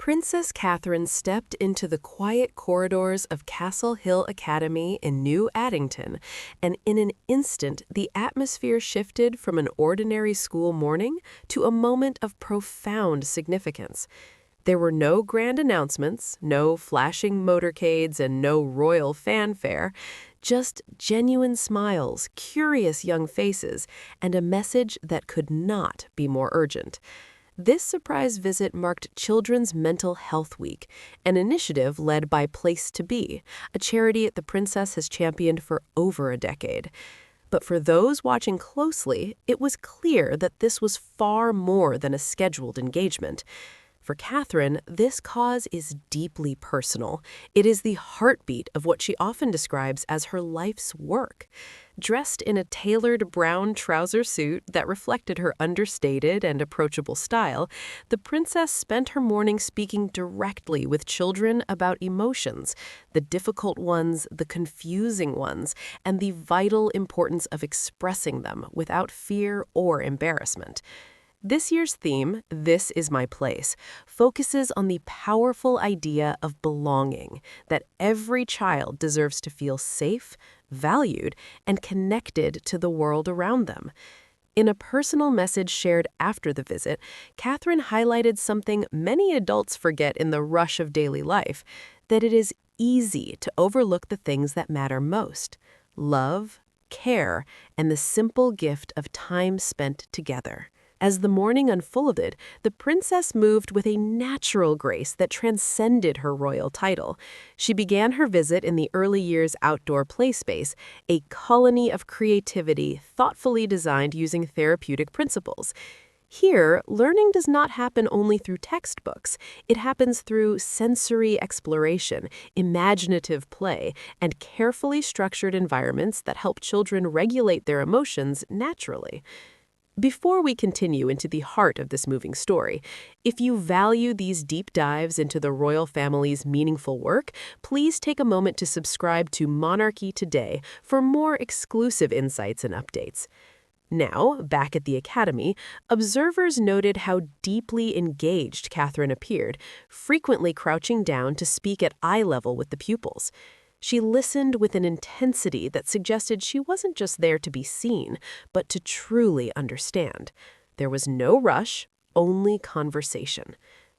Princess Catherine stepped into the quiet corridors of Castle Hill Academy in New Addington, and in an instant the atmosphere shifted from an ordinary school morning to a moment of profound significance. There were no grand announcements, no flashing motorcades, and no royal fanfare, just genuine smiles, curious young faces, and a message that could not be more urgent. This surprise visit marked Children's Mental Health Week, an initiative led by Place to Be, a charity the princess has championed for over a decade. But for those watching closely, it was clear that this was far more than a scheduled engagement. For Catherine, this cause is deeply personal. It is the heartbeat of what she often describes as her life's work. Dressed in a tailored brown trouser suit that reflected her understated and approachable style, the princess spent her morning speaking directly with children about emotions, the difficult ones, the confusing ones, and the vital importance of expressing them without fear or embarrassment. This year's theme, This Is My Place, focuses on the powerful idea of belonging, that every child deserves to feel safe, valued, and connected to the world around them. In a personal message shared after the visit, Catherine highlighted something many adults forget in the rush of daily life, that it is easy to overlook the things that matter most: love, care, and the simple gift of time spent together. As the morning unfolded, the princess moved with a natural grace that transcended her royal title. She began her visit in the early years outdoor play space, a colony of creativity thoughtfully designed using therapeutic principles. Here, learning does not happen only through textbooks. It happens through sensory exploration, imaginative play, and carefully structured environments that help children regulate their emotions naturally. Before we continue into the heart of this moving story, if you value these deep dives into the royal family's meaningful work, please take a moment to subscribe to Monarchy today for more exclusive insights and updates. Now, back at the Academy, observers noted how deeply engaged Catherine appeared, frequently crouching down to speak at eye level with the pupils. She listened with an intensity that suggested she wasn't just there to be seen, but to truly understand. There was no rush, only conversation.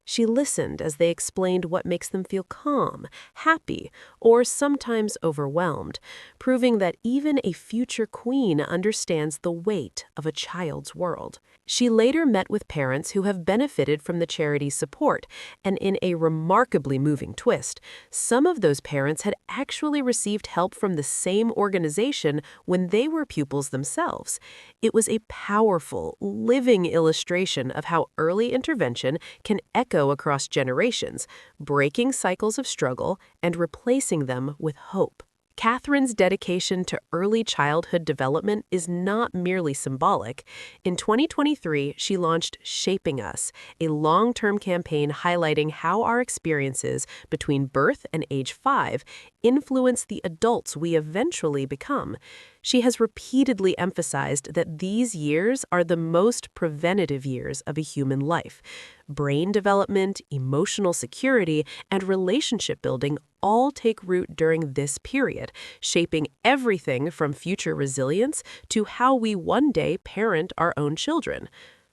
She listened as they explained what makes them feel calm, happy, or sometimes overwhelmed, proving that even a future queen understands the weight of a child's world. She later met with parents who have benefited from the charity's support, and in a remarkably moving twist, some of those parents had actually received help from the same organization when they were pupils themselves. It was a powerful, living illustration of how early intervention can echo across generations, breaking cycles of struggle and replacing them with hope. Catherine's dedication to early childhood development is not merely symbolic. In 2023, she launched Shaping Us, a long-term campaign highlighting how our experiences between birth and age 5 influence the adults we eventually become. She has repeatedly emphasized that these years are the most preventative years of a human life. Brain development, emotional security, and relationship building all take root during this period, shaping everything from future resilience to how we one day parent our own children.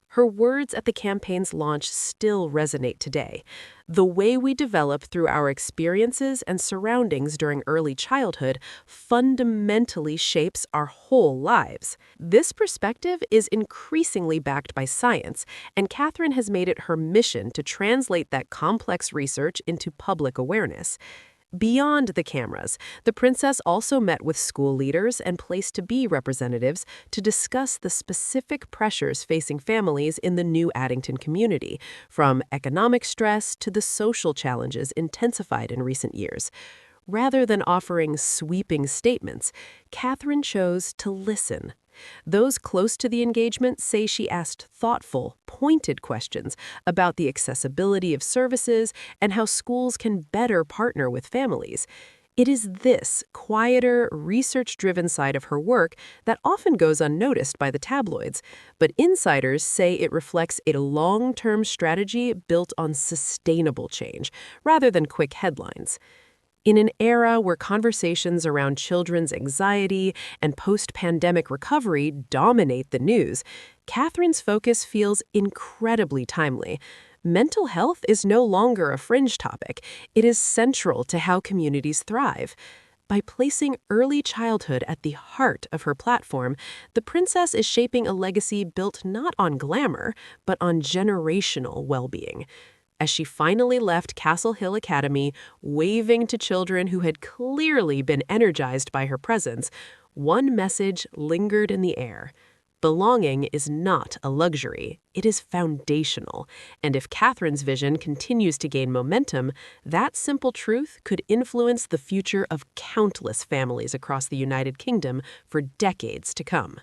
Her words at the campaign's launch still resonate today. The way we develop through our experiences and surroundings during early childhood fundamentally shapes our whole lives. This perspective is increasingly backed by science, and Catherine has made it her mission to translate that complex research into public awareness. Beyond the cameras, the princess also met with school leaders and Place to Be representatives to discuss the specific pressures facing families in the New Addington community, from economic stress to the social challenges intensified in recent years. Rather than offering sweeping statements, Catherine chose to listen. Those close to the engagement say she asked thoughtful, pointed questions about the accessibility of services and how schools can better partner with families. It is this quieter, research-driven side of her work that often goes unnoticed by the tabloids, but insiders say it reflects a long-term strategy built on sustainable change, rather than quick headlines. In an era where conversations around children's anxiety and post-pandemic recovery dominate the news, Catherine's focus feels incredibly timely. Mental health is no longer a fringe topic. It is central to how communities thrive. By placing early childhood at the heart of her platform, the princess is shaping a legacy built not on glamour, but on generational well-being. As she finally left Castle Hill Academy, waving to children who had clearly been energized by her presence, one message lingered in the air. Belonging is not a luxury, it is foundational. And if Catherine's vision continues to gain momentum, that simple truth could influence the future of countless families across the United Kingdom for decades to come.